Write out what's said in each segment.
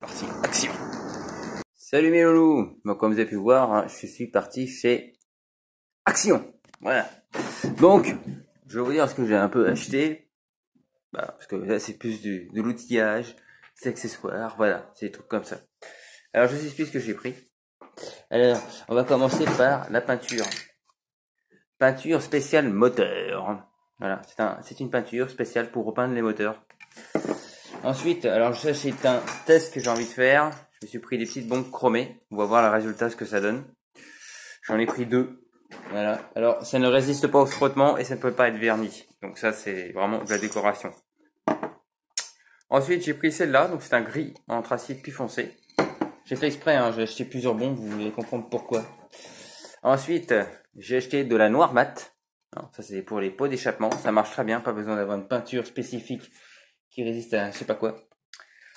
Parti, action. Salut mes loulous. Bon, comme vous avez pu voir, hein, je suis parti chez Action. Voilà. Donc, je vais vous dire ce que j'ai un peu acheté. Bah, parce que là, c'est plus de l'outillage, des accessoires, voilà, c'est des trucs comme ça. Alors, je vous explique ce que j'ai pris. Alors, on va commencer par la peinture. Peinture spéciale moteur. Voilà, c'est une peinture spéciale pour repeindre les moteurs. Ensuite, alors ça c'est un test que j'ai envie de faire. Je me suis pris des petites bombes chromées. On va voir le résultat, ce que ça donne. J'en ai pris 2. Voilà. Alors, ça ne résiste pas au frottement et ça ne peut pas être verni. Donc ça, c'est vraiment de la décoration. Ensuite, j'ai pris celle-là. Donc c'est un gris anthracite plus foncé. J'ai fait exprès, hein, j'ai acheté plusieurs bombes. Vous allez comprendre pourquoi. Ensuite, j'ai acheté de la noire mat. Alors, ça c'est pour les pots d'échappement. Ça marche très bien. Pas besoin d'avoir une peinture spécifique qui résiste à je sais pas quoi.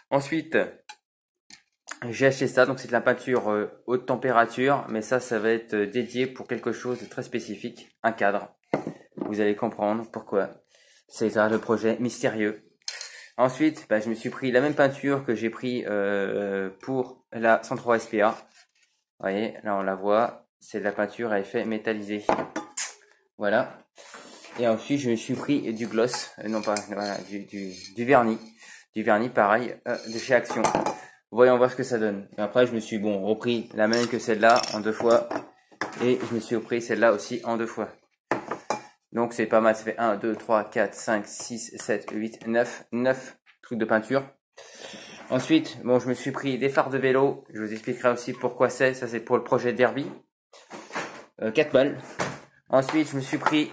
Ensuite, j'ai acheté ça, donc c'est de la peinture haute température, mais ça va être dédié pour quelque chose de très spécifique, un cadre. Vous allez comprendre pourquoi. C'est ça le projet mystérieux. Ensuite, bah, je me suis pris la même peinture que j'ai pris pour la 103 SPA. Vous voyez, là on la voit, c'est de la peinture à effet métallisé. Voilà. Et ensuite, je me suis pris du gloss, non pas, voilà, du vernis. Du vernis pareil, de chez Action. Voyons voir ce que ça donne. Et après, je me suis repris la même que celle-là en 2 fois. Et je me suis repris celle-là aussi en 2 fois. Donc c'est pas mal, ça fait 1, 2, 3, 4, 5, 6, 7, 8, 9 trucs de peinture. Ensuite, je me suis pris des phares de vélo. Je vous expliquerai aussi pourquoi c'est. Ça c'est pour le projet Derby. 4 balles. Ensuite, je me suis pris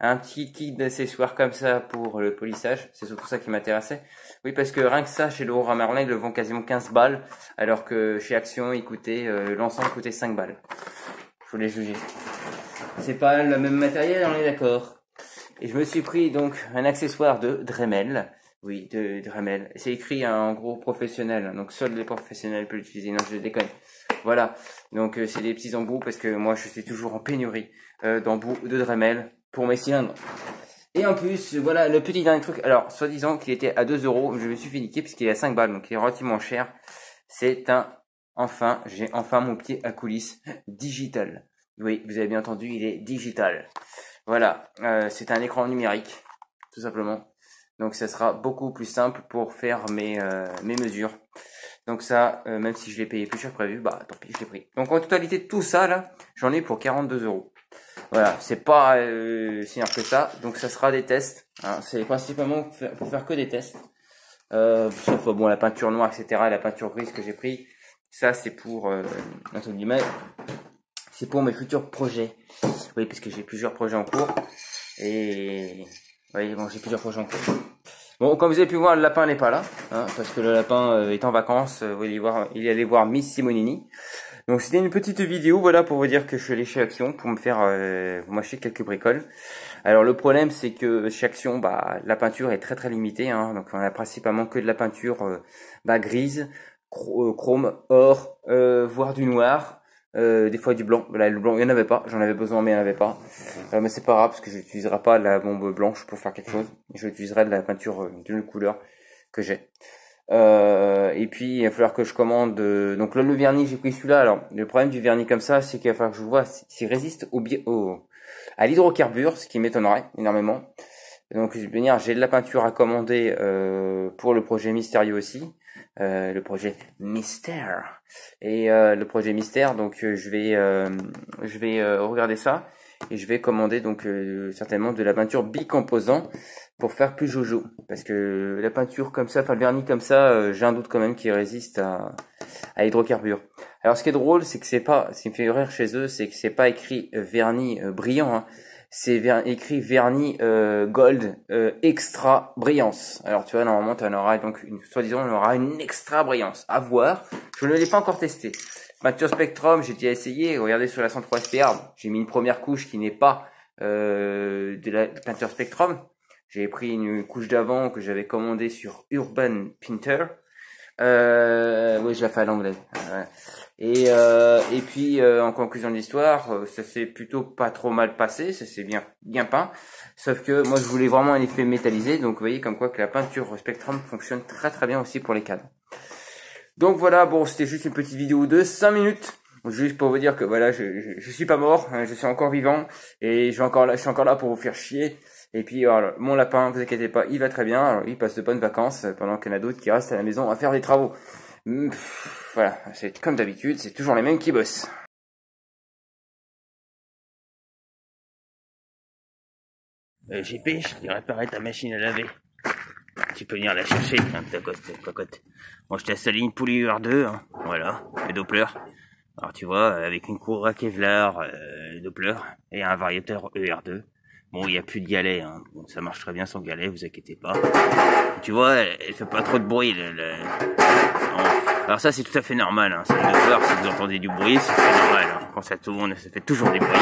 un petit kit d'accessoires comme ça pour le polissage. C'est surtout ça qui m'intéressait. Oui, parce que rien que ça, chez Leroy Merlin, ils le vendent quasiment 15 balles. Alors que chez Action, l'ensemble coûtait 5 balles. Faut les juger. C'est pas le même matériel, on est d'accord. Et je me suis pris donc un accessoire de Dremel. Oui, de Dremel. C'est écrit en gros professionnel. Donc seuls les professionnels peuvent l'utiliser. Non, je déconne. Voilà. Donc c'est des petits embouts parce que moi je suis toujours en pénurie d'embouts de Dremel pour mes cylindres. Et en plus, voilà le petit dernier truc. Alors, soi-disant qu'il était à 2 €, je me suis fait niquer puisqu'il est à 5 balles, donc il est relativement cher. J'ai enfin mon pied à coulisses digital. Oui, vous avez bien entendu, il est digital. Voilà, c'est un écran numérique, tout simplement. Donc ça sera beaucoup plus simple pour faire mes mesures. Donc ça, même si je l'ai payé plus cher que prévu, bah tant pis, je l'ai pris. Donc en totalité, tout ça là, j'en ai pour 42 €. Voilà, c'est pas si simple que ça. Donc ça sera des tests. Hein. C'est principalement pour faire que des tests. Sauf la peinture noire, etc. Et la peinture grise que j'ai pris. Ça c'est pour entre guillemets, c'est pour mes futurs projets. Oui, parce que j'ai plusieurs projets en cours. Et oui, j'ai plusieurs projets en cours. Bon, comme vous avez pu voir, le lapin n'est pas là, hein, parce que le lapin est en vacances. Il est allé voir Miss Simonini. Donc c'était une petite vidéo, voilà, pour vous dire que je suis allé chez Action pour me faire m'acheter quelques bricoles. Alors le problème c'est que chez Action, la peinture est très très limitée, hein, donc on a principalement que de la peinture grise, chrome, or, voire du noir, des fois du blanc. Là le blanc il n'y en avait pas, j'en avais besoin mais il n'y en avait pas. Mais c'est pas grave parce que je n'utiliserai pas la bombe blanche pour faire quelque chose. Je utiliserai de la peinture d'une couleur que j'ai. Et puis il va falloir que je commande donc là le vernis j'ai pris celui-là. Alors le problème du vernis comme ça c'est qu'il va falloir que je vois s'il résiste à l'hydrocarbure, ce qui m'étonnerait énormément. Donc je vais venir, j'ai de la peinture à commander pour le projet mystérieux aussi, le projet mystère et le projet mystère. Donc je vais regarder ça et je vais commander donc certainement de la peinture bicomposant pour faire plus jojo, parce que la peinture comme ça, enfin le vernis comme ça, j'ai un doute quand même qu'il résiste à l'hydrocarbure. Alors ce qui est drôle, c'est que ce qui me fait rire chez eux, c'est que c'est pas écrit vernis brillant, hein. C'est écrit vernis gold extra brillance. Alors tu vois, normalement tu en auras donc soi-disant on aura une extra brillance. À voir, je ne l'ai pas encore testé. Peinture Spectrum, j'ai déjà essayé. Regardez sur la 103 SPA, j'ai mis une première couche qui n'est pas de la peinture Spectrum. J'ai pris une couche d'avant que j'avais commandée sur Urban Pinter. Oui, je la fais à l'anglais. Et puis en conclusion de l'histoire, ça s'est plutôt pas trop mal passé, ça s'est bien peint. Sauf que moi je voulais vraiment un effet métallisé, donc vous voyez comme quoi que la peinture Spectrum fonctionne très bien aussi pour les cadres. Donc voilà, bon c'était juste une petite vidéo de 5 minutes, juste pour vous dire que voilà, je suis pas mort, hein, je suis encore vivant et je suis encore là pour vous faire chier. Et puis alors, mon lapin, vous inquiétez pas, il va très bien, alors, il passe de bonnes vacances pendant qu'il y en a d'autres qui restent à la maison à faire des travaux. Voilà, c'est comme d'habitude, c'est toujours les mêmes qui bossent. JP, je t'ai réparé ta machine à laver. Tu peux venir la chercher, hein, ta cocotte. Bon, je t'ai installé une poulie UR2, hein, voilà, le Doppler. Alors tu vois, avec une cour à Kevlar, Doppler, et un variateur ER2. Bon, il n'y a plus de galet, hein. Bon, ça marche très bien sans galet, vous inquiétez pas. Tu vois, elle fait pas trop de bruit. Alors ça, c'est tout à fait normal, hein. C'est le Doppler, si vous entendez du bruit, c'est normal, hein. Quand ça tourne, ça fait toujours des bruits.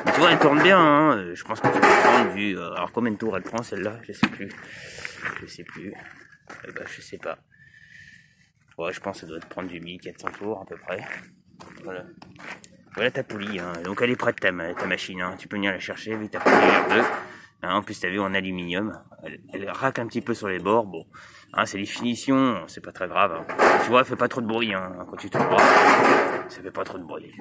Mais tu vois, elle tourne bien, hein. Je pense que tu peux prendre vu... alors combien de tours elle prend, celle-là? Je sais plus. Eh ben, je sais pas. Ouais, je pense que ça doit te prendre du 1400 tours, à peu près. Voilà ta poulie, hein. Donc elle est prête ta machine, hein. Tu peux venir la chercher avec ta poulie R2. Hein, en plus t'as vu en aluminium, elle racle un petit peu sur les bords, bon, hein, c'est les finitions, c'est pas très grave, hein. Tu vois, elle fait pas trop de bruit, hein, quand tu tournes, ça fait pas trop de bruit.